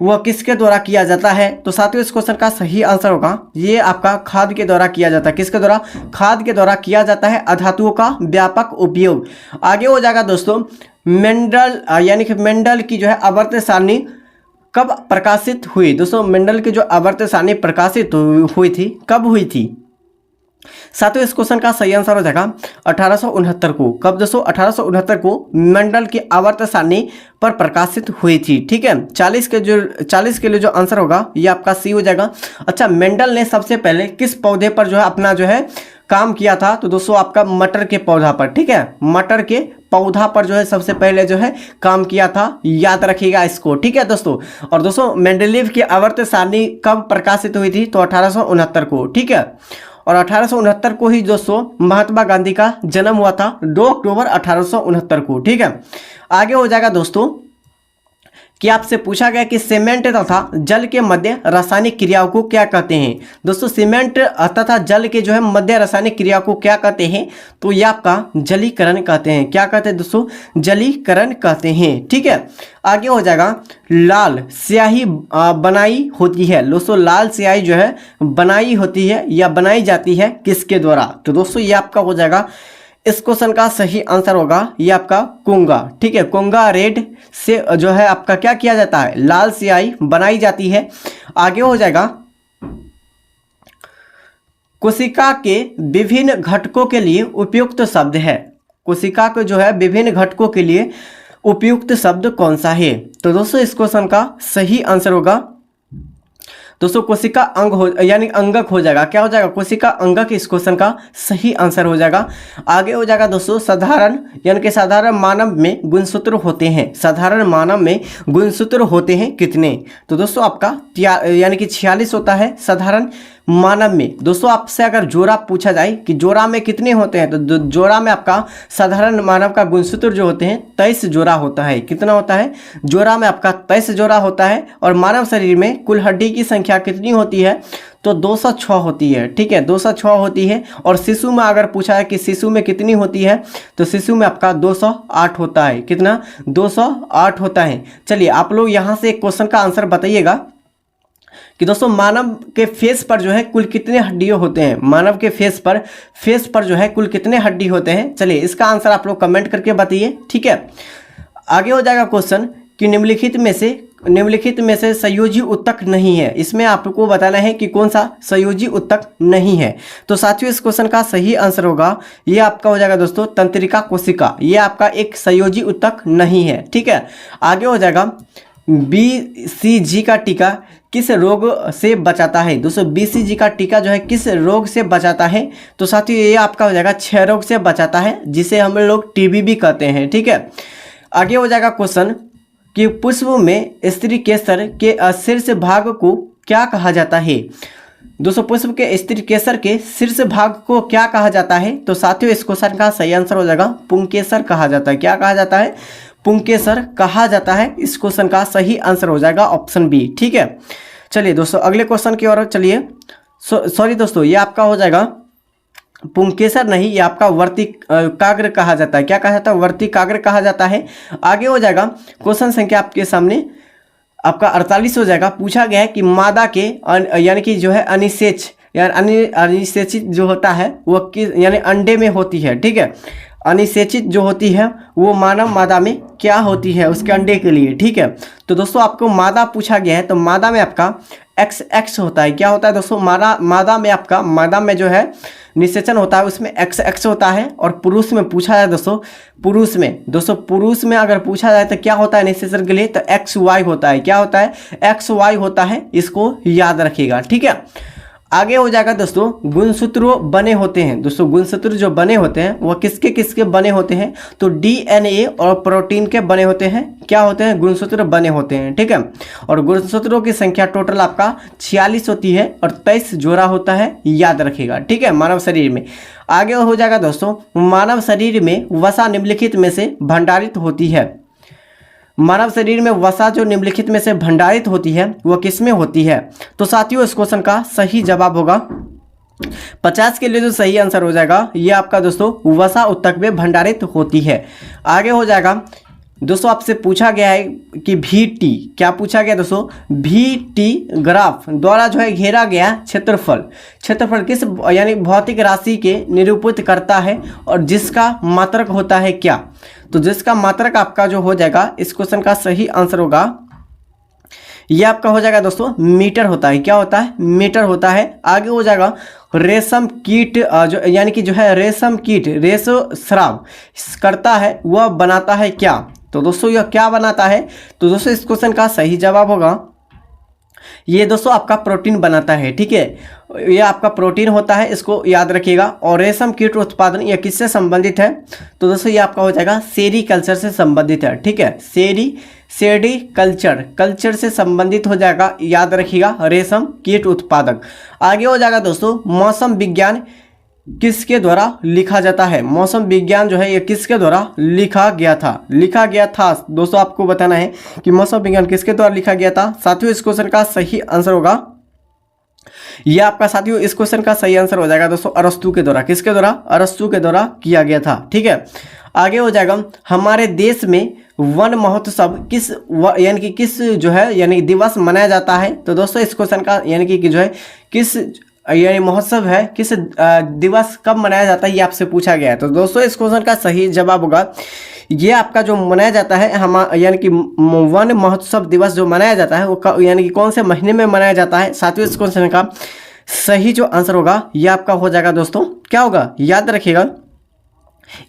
वह किसके द्वारा किया जाता है। तो साथियों इस क्वेश्चन का सही आंसर होगा ये आपका खाद के द्वारा किया जाता है। किसके द्वारा, खाद के द्वारा किया जाता है अधातुओं का व्यापक उपयोग। आगे हो जाएगा दोस्तों मेंडल यानी कि मेंडल की जो है आवर्त सारणी कब प्रकाशित हुई। दोस्तों मेंडल की जो आवर्त सारणी प्रकाशित हुई थी कब हुई थी। साथियों इस क्वेश्चन का सही आंसर हो जाएगा 1869 को। कब दोस्तों, 1869 को मेंडल की आवर्त सारणी पर प्रकाशित हुई थी। ठीक है, 40 के लिए जो आंसर होगा ये आपका सी हो जाएगा। अच्छा, मेंडल ने सबसे पहले किस पौधे पर जो है अपना जो है काम किया था। तो दोस्तों आपका मटर के पौधा पर। ठीक है, मटर के पौधा पर जो है सबसे पहले जो है काम किया था, याद रखिएगा इसको। ठीक है दोस्तों, और दोस्तों मेंडलीव की आवर्त सारणी कब प्रकाशित हुई थी। तो 1869 को। ठीक है, और 1869 को ही दोस्तों महात्मा गांधी का जन्म हुआ था 2 अक्टूबर 1869 को। ठीक है, आगे हो जाएगा दोस्तों कि आपसे पूछा गया कि सीमेंट तथा जल के मध्य रासायनिक क्रियाओं को क्या कहते हैं। दोस्तों सीमेंट तथा जल के जो है मध्य रासायनिक क्रिया को क्या कहते हैं। तो ये आपका जलीकरण कहते हैं। क्या कहते हैं दोस्तों, जलीकरण कहते हैं। ठीक है, आगे हो जाएगा लाल स्याही बनाई होती है। दोस्तों लाल स्याही जो है बनाई होती है या बनाई जाती है किसके द्वारा। तो दोस्तों ये आपका हो जाएगा, इस क्वेश्चन का सही आंसर होगा ये आपका कोंगा। ठीक है, कोंगा रेड से जो है आपका क्या किया जाता है, लाल स्याही बनाई जाती है। आगे हो जाएगा कोशिका के विभिन्न घटकों के लिए उपयुक्त शब्द है। कोशिका के जो है विभिन्न घटकों के लिए उपयुक्त शब्द कौन सा है। तो दोस्तों इस क्वेश्चन का सही आंसर होगा दोस्तों कोशिका अंग हो यानी अंगक हो जाएगा। क्या हो जाएगा, कोशिका अंगक इस क्वेश्चन का सही आंसर हो जाएगा। आगे हो जाएगा दोस्तों साधारण यानी कि साधारण मानव में गुणसूत्र होते हैं। साधारण मानव में गुणसूत्र होते हैं कितने। तो दोस्तों आपका यानी कि 46 होता है साधारण मानव में। दोस्तों आपसे अगर जोड़ा पूछा जाए कि जोड़ा में कितने होते हैं, तो जोड़ा में आपका साधारण मानव का गुणसूत्र जो होते हैं 23 जोड़ा होता है। कितना होता है, जोड़ा में आपका 23 जोड़ा होता है। और मानव शरीर में कुल हड्डी की संख्या कितनी होती है, तो 206 होती है। ठीक है, 206 होती है। और शिशु में अगर पूछा है कि शिशु में कितनी होती है, तो शिशु में आपका 208 होता है। कितना, 208 होता है। चलिए आप लोग यहाँ से एक क्वेश्चन का आंसर बताइएगा कि दोस्तों मानव के फेस पर जो है कुल कितने हड्डी होते हैं। मानव के फेस पर जो है कुल कितने हड्डी होते हैं। चलिए इसका आंसर आप लोग कमेंट करके बताइए। ठीक है, आगे हो जाएगा क्वेश्चन कि निम्नलिखित में से संयोजी उत्तक नहीं है। इसमें आपको बताना है कि कौन सा संयोजी उत्तक नहीं है। तो साथियों इस क्वेश्चन का सही आंसर होगा ये आपका हो जाएगा दोस्तों तंत्रिका कोशिका। ये आपका एक संयोजी उत्तक नहीं है। ठीक है, आगे हो जाएगा BCG का टीका किस रोग से बचाता है। दोस्तों BCG का टीका जो है किस रोग से बचाता है। तो साथियों ये आपका हो जाएगा क्षय रोग से बचाता है, जिसे हम लोग TB भी कहते हैं। ठीक है, आगे हो जाएगा क्वेश्चन कि पुष्प में स्त्री केसर के शीर्ष भाग को क्या कहा जाता है। दोस्तों पुष्प के स्त्री केसर के शीर्ष भाग को क्या कहा जाता है। तो साथियों इस क्वेश्चन का सही आंसर हो जाएगा पुंकेसर कहा जाता है। क्या कहा जाता है, पुंकेसर कहा जाता है। इस क्वेश्चन का सही आंसर हो जाएगा ऑप्शन बी। ठीक है, चलिए दोस्तों अगले क्वेश्चन की ओर चलिए। सॉरी दोस्तों, ये आपका हो जाएगा पुंकेसर नहीं, ये आपका वर्तिकाग्र कहा जाता है। क्या कहा जाता है? वर्तिकाग्र कहा जाता है। आगे हो जाएगा क्वेश्चन संख्या आपके सामने आपका 48 हो जाएगा। पूछा गया है कि मादा के यानी कि जो है अनिषेच यानी अनिषेचित जो होता है वो किस यानी अंडे में होती है। ठीक है, अनिषेचित जो होती है वो मानव मादा में क्या होती है उसके अंडे के लिए। ठीक है, तो दोस्तों आपको मादा पूछा गया है, तो मादा में आपका XX होता है। क्या होता है दोस्तों? मादा में आपका मादा में जो है निषेचन होता है उसमें XX होता है। और पुरुष में पूछा जाए दोस्तों, पुरुष में अगर पूछा जाए तो क्या होता है निषेचन के लिए? तो XY होता है। क्या होता है? XY होता है, इसको याद रखिएगा। ठीक है, आगे हो जाएगा दोस्तों गुणसूत्र बने होते हैं। दोस्तों गुणसूत्र जो बने होते हैं वो किसके किसके बने होते हैं? तो DNA और प्रोटीन के बने होते हैं। क्या होते हैं? गुणसूत्र बने होते हैं। ठीक है, और गुणसूत्रों की संख्या टोटल आपका 46 होती है और 23 जोड़ा होता है, याद रखिएगा। ठीक है, मानव शरीर में। आगे हो जाएगा दोस्तों मानव शरीर में वसा निम्नलिखित में से भंडारित होती है। मानव शरीर में वसा जो निम्नलिखित में से भंडारित होती है वह किस में होती है? तो साथियों इस क्वेश्चन का सही जवाब होगा 50 के लिए जो सही आंसर हो जाएगा ये आपका दोस्तों वसा ऊतक में भंडारित होती है। आगे हो जाएगा दोस्तों आपसे पूछा गया है कि VT, क्या पूछा गया दोस्तों? VT ग्राफ द्वारा जो है घेरा गया क्षेत्रफल किस यानी भौतिक राशि के निरूपित करता है और जिसका मात्रक होता है क्या? तो जिसका मात्रक आपका जो हो जाएगा इस क्वेश्चन का सही आंसर होगा ये आपका हो जाएगा दोस्तों मीटर होता है। क्या होता है? मीटर होता है। आगे हो जाएगा रेशम कीट जो यानी कि जो है रेशम कीट रेशो स्राव करता है वह बनाता है क्या? तो दोस्तों यह क्या बनाता है? तो दोस्तों इस क्वेश्चन का सही जवाब होगा ये दोस्तों आपका प्रोटीन बनाता है। ठीक है, ये आपका प्रोटीन होता है, इसको याद रखिएगा। और रेशम कीट उत्पादन यह किससे संबंधित है? तो दोस्तों ये आपका हो जाएगा सेरीकल्चर से संबंधित है। ठीक है, कल्चर से संबंधित हो जाएगा, याद रखिएगा, रेशम कीट उत्पादक। आगे हो जाएगा दोस्तों मौसम विज्ञान किसके द्वारा लिखा जाता है? मौसम विज्ञान जो है ये किसके द्वारा लिखा गया था दोस्तों आपको बताना है कि मौसम विज्ञान किसके द्वारा लिखा गया था। साथियों इस क्वेश्चन का सही आंसर होगा ये आपका साथियों इस क्वेश्चन का सही आंसर हो जाएगा दोस्तों अरस्तु के द्वारा। किसके द्वारा? अरस्तु के द्वारा किया गया था। ठीक है, आगे हो जाएगा हमारे देश में वन महोत्सव किस यानी कि किस जो है यानी दिवस मनाया जाता है? तो दोस्तों इस क्वेश्चन का यानी कि जो है किस यानी महोत्सव है किस दिवस कब मनाया जाता है ये आपसे पूछा गया है। तो दोस्तों इस क्वेश्चन का सही जवाब होगा ये आपका जो मनाया जाता है हम यानी कि वन महोत्सव दिवस जो मनाया जाता है वो यानी कि कौन से महीने में मनाया जाता है। साथियों इस क्वेश्चन का सही जो आंसर होगा ये आपका हो जाएगा दोस्तों क्या होगा? याद रखिएगा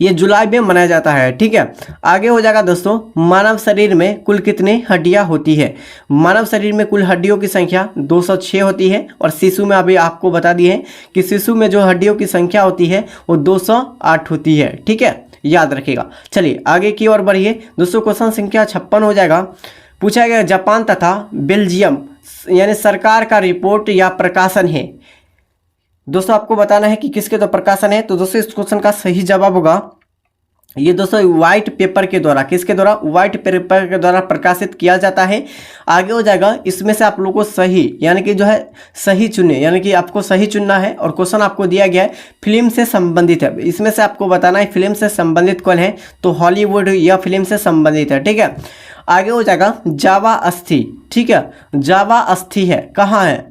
ये जुलाई में मनाया जाता है। ठीक है, आगे हो जाएगा दोस्तों मानव शरीर में कुल कितनी हड्डियां होती है? मानव शरीर में कुल हड्डियों की संख्या 206 होती है। और शिशु में अभी आपको बता दिए हैं कि शिशु में जो हड्डियों की संख्या होती है वो 208 होती है। ठीक है, याद रखिएगा। चलिए आगे की ओर बढ़िए दोस्तों, क्वेश्चन संख्या 56 हो जाएगा। पूछा गया जापान तथा बेल्जियम यानी सरकार का रिपोर्ट या प्रकाशन है। दोस्तों आपको बताना है कि किसके द्वारा प्रकाशन है। तो दोस्तों इस क्वेश्चन का सही जवाब होगा ये दोस्तों व्हाइट पेपर के द्वारा। किसके द्वारा? व्हाइट पेपर के द्वारा प्रकाशित किया जाता है। आगे हो जाएगा इसमें से आप लोगों को सही यानी कि जो है सही चुने यानी कि आपको सही चुनना है। और क्वेश्चन आपको दिया गया है फिल्म से संबंधित है, इसमें से आपको बताना है फिल्म से संबंधित कौन है। तो हॉलीवुड या फिल्म से संबंधित है। ठीक है, आगे हो जाएगा जावा अस्थि। ठीक है, जावा अस्थि है कहाँ है?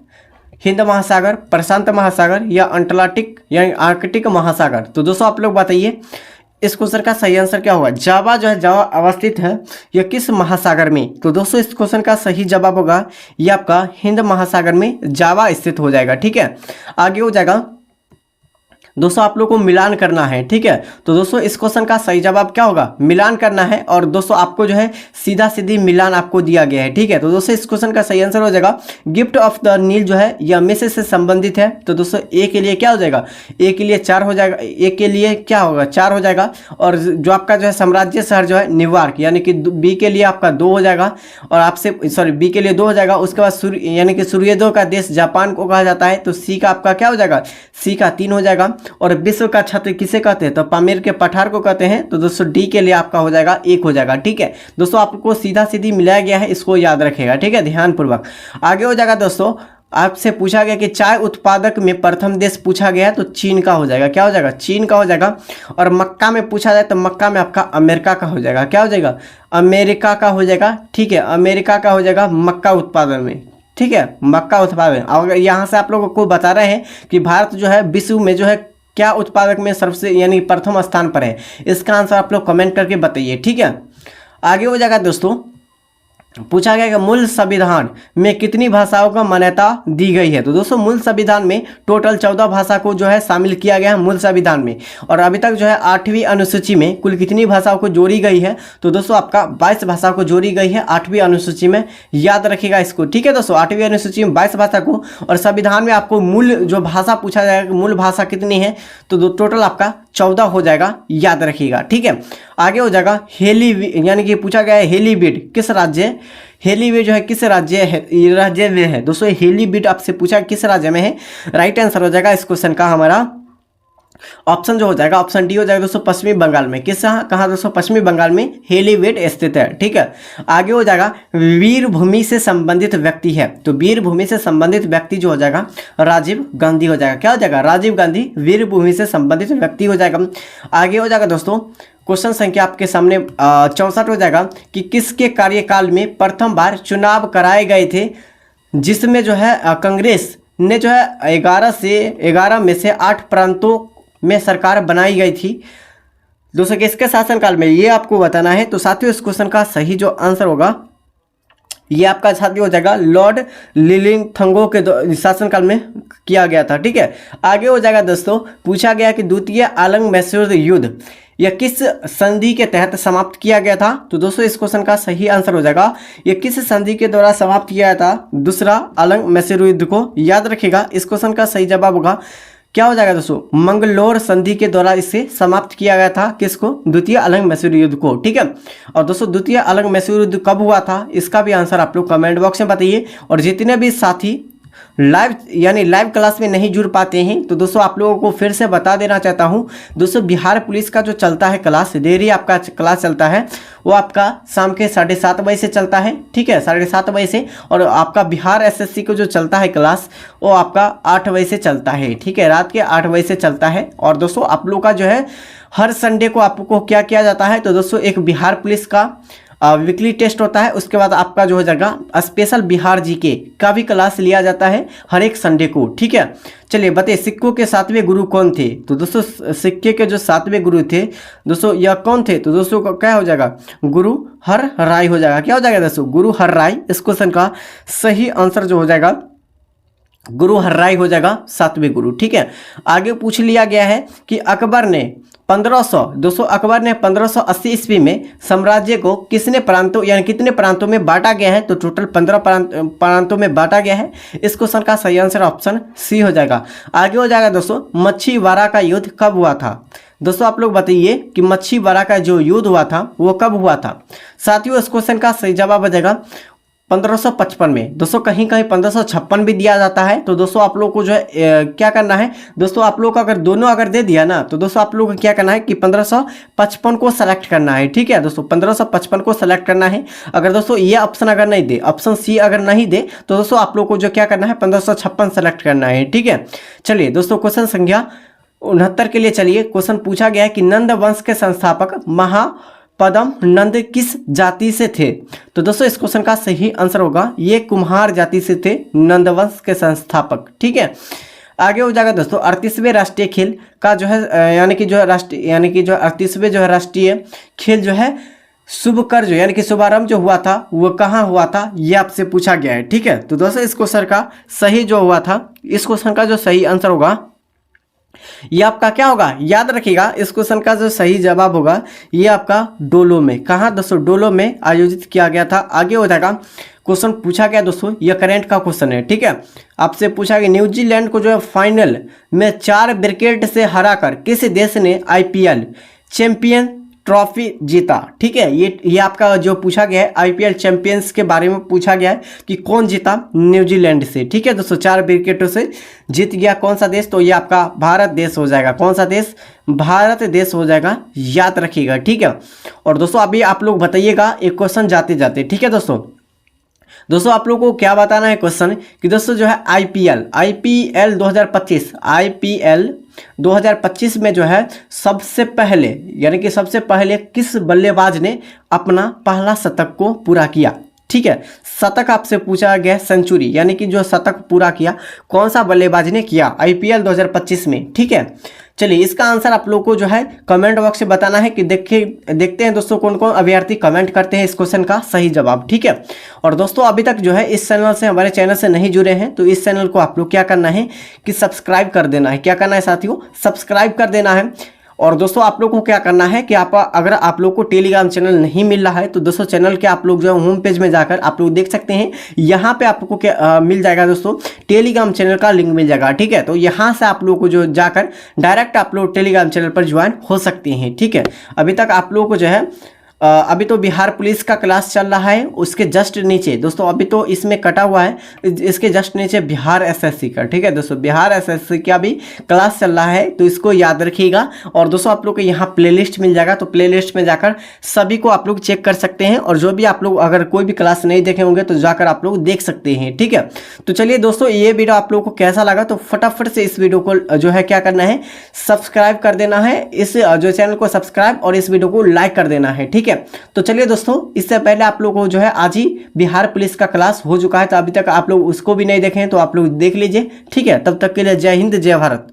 हिंद महासागर, प्रशांत महासागर या अंटार्कटिक यानी आर्कटिक महासागर। तो दोस्तों आप लोग बताइए इस क्वेश्चन का सही आंसर क्या होगा? जावा जो है जावा अवस्थित है यह किस महासागर में? तो दोस्तों इस क्वेश्चन का सही जवाब होगा ये आपका हिंद महासागर में जावा स्थित हो जाएगा। ठीक है, आगे हो जाएगा दोस्तों आप लोग को मिलान करना है। ठीक है, तो दोस्तों इस क्वेश्चन का सही जवाब क्या होगा? मिलान करना है। और दोस्तों आपको जो है सीधा सीधी मिलान आपको दिया गया है। ठीक है, तो दोस्तों इस क्वेश्चन का सही आंसर हो जाएगा गिफ्ट ऑफ द नील जो है यह मैसेज से संबंधित है। तो दोस्तों ए के लिए क्या हो जाएगा? ए के लिए 4 हो जाएगा। ए के लिए क्या होगा? 4 हो जाएगा। और जो आपका जो है साम्राज्य शहर जो है न्यूयॉर्क यानी कि बी के लिए आपका 2 हो जाएगा। और आपसे सॉरी बी के लिए 2 हो जाएगा। उसके बाद सूर्य यानी कि सूर्योदय का देश जापान को कहा जाता है। तो सी का आपका क्या हो जाएगा? सी का 3 हो जाएगा। और विश्व का छत्र किसे कहते हैं? तो पामीर के पठार को कहते हैं। तो दोस्तों डी के लिए आपका हो जाएगा 1 हो जाएगा। ठीक है दोस्तों, आपको सीधा सीधी मिलाया गया है, इसको याद रखेगा। ठीक है, ध्यानपूर्वक। आगे हो जाएगा दोस्तों आपसे पूछा गया कि चाय उत्पादक में प्रथम देश पूछा गया है तो चीन का हो जाएगा। क्या हो जाएगा? चीन का हो जाएगा। और मक्का में पूछा जाए तो मक्का में आपका अमेरिका का हो जाएगा। क्या हो जाएगा? अमेरिका का हो जाएगा। ठीक है, अमेरिका का हो जाएगा मक्का उत्पादन में। ठीक है, मक्का उत्पादन। अगर यहाँ से आप लोगों को बता रहे हैं कि भारत जो है विश्व में जो है क्या उत्पादक में सबसे यानी प्रथम स्थान पर है, इसका आंसर आप लोग कमेंट करके बताइए। ठीक है, आगे हो जाएगा दोस्तों, पूछा गया कि मूल संविधान में कितनी भाषाओं को मान्यता दी गई है। तो दोस्तों मूल संविधान में टोटल 14 भाषा को जो है शामिल किया गया है मूल संविधान में। और अभी तक जो है 8वीं अनुसूची में कुल कितनी भाषाओं को जोड़ी गई है? तो दोस्तों आपका 22 भाषा को जोड़ी गई है 8वीं अनुसूची में। याद रखिएगा इसको। ठीक है दोस्तों, 8वीं अनुसूची में 22 भाषा को, और संविधान में आपको मूल जो भाषा पूछा जाएगा मूल भाषा कितनी है, तो टोटल आपका 14 हो जाएगा। याद रखिएगा। ठीक है, आगे हो जाएगा हेली, यानी कि पूछा गया है हेलीबीड किस राज्य, हेलीबीड जो है किस राज्य में है। दोस्तों हेलीबीड आपसे पूछा किस राज्य में है, राइट आंसर हो जाएगा इस क्वेश्चन का हमारा ऑप्शन जो हो जाएगा ऑप्शन डी हो जाएगा दोस्तों पश्चिमी बंगाल में। किस कहाँ दोस्तों? पश्चिमी बंगाल में हेलीबीड स्थित है। ठीक है, आगे हो जाएगा वीरभूमि से संबंधित व्यक्ति है। तो वीरभूमि से संबंधित व्यक्ति जो हो जाएगा राजीव गांधी हो जाएगा। क्या हो जाएगा? राजीव गांधी वीरभूमि से संबंधित व्यक्ति हो जाएगा। आगे हो जाएगा दोस्तों क्वेश्चन संख्या आपके सामने 64 हो जाएगा कि किसके कार्यकाल में प्रथम बार चुनाव कराए गए थे, जिसमें जो है कांग्रेस ने जो है 11 में से 8 प्रांतों में सरकार बनाई गई थी। दोस्तों किसके शासनकाल में, ये आपको बताना है। तो साथियों इस क्वेश्चन का सही जो आंसर होगा ये आपका साथी हो जाएगा लॉर्ड लिलिंगथंगो के शासनकाल में किया गया था। ठीक है, आगे हो जाएगा दोस्तों, पूछा गया कि द्वितीय आलंग मैसूर युद्ध यह किस संधि के तहत समाप्त किया गया था। तो दोस्तों इस क्वेश्चन का सही आंसर हो जाएगा यह किस संधि के द्वारा समाप्त किया गया था, दूसरा आलंग मैसूर युद्ध को। याद रखिएगा इस क्वेश्चन का सही जवाब होगा क्या हो जाएगा दोस्तों, मंगलोर संधि के द्वारा इसे समाप्त किया गया था। किसको? द्वितीय आलंग मैसूर युद्ध को। ठीक है, और दोस्तों द्वितीय आलंग मैसूर युद्ध कब हुआ था, इसका भी आंसर आप लोग कमेंट बॉक्स में बताइए। और जितने भी साथी लाइव क्लास में नहीं जुड़ पाते हैं तो दोस्तों आप लोगों को फिर से बता देना चाहता हूं दोस्तों, बिहार पुलिस का जो चलता है क्लास, डेली आपका क्लास चलता है वो आपका शाम के 7:30 बजे से चलता है। ठीक है, 7:30 बजे से। और आपका बिहार एसएससी को जो चलता है क्लास वो आपका 8 बजे से चलता है। ठीक है, रात के 8 बजे से चलता है। और दोस्तों आप लोग का जो है हर संडे को आपको क्या किया जाता है, तो दोस्तों एक बिहार पुलिस का वीकली टेस्ट होता है। उसके बाद आपका जो हो जाएगा स्पेशल बिहार जीके का भी क्लास लिया जाता है हर एक संडे को। ठीक है, चलिए बताइए सिक्कों के 7वें गुरु कौन थे। तो दोस्तों सिक्के के जो 7वें गुरु थे दोस्तों यह कौन थे, तो दोस्तों क्या हो जाएगा, गुरु हर राय हो जाएगा। क्या हो जाएगा दोस्तों, गुरु हर राय। इस क्वेश्चन का सही आंसर जो हो जाएगा गुरु हर राय हो जाएगा 7वें गुरु। ठीक है, आगे पूछ लिया गया है कि अकबर ने 1580 ईस्वी में साम्राज्य को किसने प्रांतों यानी कितने प्रांतों में बांटा गया है। तो टोटल 15 प्रांतों में बांटा गया है। इस क्वेश्चन का सही आंसर ऑप्शन सी हो जाएगा। आगे हो जाएगा दोस्तों मच्छीवाड़ा का युद्ध कब हुआ था। दोस्तों आप लोग बताइए कि मच्छीवाड़ा का जो युद्ध हुआ था वो कब हुआ था। साथियों इस क्वेश्चन का सही जवाब हो जाएगा 1555 में। दोस्तों कहीं कहीं 1556 भी दिया जाता है। तो दोस्तों आप लोग को जो है क्या करना है दोस्तों, आप लोग को अगर दोनों अगर दे दिया ना तो दोस्तों आप लोग को क्या करना है कि 1555 को सेलेक्ट करना है। ठीक है दोस्तों, 1555 को सेलेक्ट करना है। अगर दोस्तों ये ऑप्शन अगर नहीं दे, ऑप्शन सी अगर नहीं दे तो दोस्तों आप लोग को जो क्या करना है 1556 सेलेक्ट करना है। ठीक है, चलिए दोस्तों क्वेश्चन संख्या 69 के लिए चलिए। क्वेश्चन पूछा गया है कि नंद वंश के संस्थापक महापद्म नंद किस जाति से थे। तो दोस्तों इस क्वेश्चन का सही आंसर होगा ये कुम्हार जाति से थे नंद वंश के संस्थापक। ठीक है, आगे हो जाएगा दोस्तों 38वें राष्ट्रीय खेल का जो है यानी कि जो 38वें जो है राष्ट्रीय खेल जो है शुभकर जो यानी कि शुभारंभ जो हुआ था वो कहाँ हुआ था, ये आपसे पूछा गया है। ठीक है, तो दोस्तों इस क्वेश्चन का सही जो हुआ था, इस क्वेश्चन का जो सही आंसर होगा ये आपका क्या होगा, याद रखिएगा इस क्वेश्चन का जो सही जवाब होगा ये आपका डोलो में। कहाँ दोस्तों, डोलो में आयोजित किया गया था। आगे हो जाएगा क्वेश्चन पूछा गया दोस्तों, ये करंट का क्वेश्चन है। ठीक है, आपसे पूछा गया न्यूजीलैंड को जो है फाइनल में 4 विकेट से हराकर किस देश ने IPL चैंपियन ट्रॉफी जीता। ठीक है, ये आपका जो पूछा गया है IPL चैंपियंस के बारे में पूछा गया है कि कौन जीता न्यूजीलैंड से। ठीक है दोस्तों, 4 विकेटों से जीत गया कौन सा देश, तो ये आपका भारत देश हो जाएगा। कौन सा देश, भारत देश हो जाएगा, याद रखिएगा। ठीक है, और दोस्तों अभी आप लोग बताइएगा एक क्वेश्चन जाते जाते। ठीक है दोस्तों, दोस्तों आप लोगों को क्या बताना है क्वेश्चन कि दोस्तों जो है आईपीएल 2025 में जो है सबसे पहले यानी कि सबसे पहले किस बल्लेबाज ने अपना पहला शतक को पूरा किया। ठीक है, शतक आपसे पूछा गया, सेंचुरी यानी कि जो शतक पूरा किया कौन सा बल्लेबाज ने किया आईपीएल 2025 में। ठीक है, चलिए इसका आंसर आप लोग को जो है कमेंट बॉक्स में बताना है कि देखते हैं दोस्तों कौन कौन अभ्यर्थी कमेंट करते हैं इस क्वेश्चन का सही जवाब। ठीक है, और दोस्तों अभी तक जो है इस चैनल से हमारे चैनल से नहीं जुड़े हैं तो इस चैनल को आप लोग क्या करना है कि सब्सक्राइब कर देना है। क्या करना है साथियों, सब्सक्राइब कर देना है। और दोस्तों आप लोग को क्या करना है कि अगर आप लोग को टेलीग्राम चैनल नहीं मिल रहा है तो दोस्तों चैनल के आप लोग जो है होम पेज में जाकर आप लोग देख सकते हैं, यहाँ पे आपको क्या मिल जाएगा दोस्तों, टेलीग्राम चैनल का लिंक मिल जाएगा। ठीक है, तो यहाँ से आप लोग को जो जाकर डायरेक्ट आप लोग टेलीग्राम चैनल पर ज्वाइन हो सकते हैं। ठीक है, अभी तक आप लोग को जो है अभी तो बिहार पुलिस का क्लास चल रहा है, उसके जस्ट नीचे दोस्तों अभी तो इसमें कटा हुआ है, इसके जस्ट नीचे बिहार एसएससी का। ठीक है दोस्तों, बिहार एसएससी का भी क्लास चल रहा है तो इसको याद रखिएगा। और दोस्तों आप लोग को यहाँ प्लेलिस्ट मिल जाएगा, तो प्लेलिस्ट में जाकर सभी को आप लोग चेक कर सकते हैं और जो भी आप लोग अगर कोई भी क्लास नहीं देखे होंगे तो जाकर आप लोग देख सकते हैं। ठीक है, तो चलिए दोस्तों ये वीडियो आप लोगों को कैसा लगा तो फटाफट से इस वीडियो को जो है क्या करना है, सब्सक्राइब कर देना है, इस जो चैनल को सब्सक्राइब और इस वीडियो को लाइक कर देना है। ठीक है, तो चलिए दोस्तों इससे पहले आप लोगों को जो है आज ही बिहार पुलिस का क्लास हो चुका है, तो अभी तक आप लोग उसको भी नहीं देखे हैं तो आप लोग देख लीजिए। ठीक है, तब तक के लिए जय हिंद जय भारत।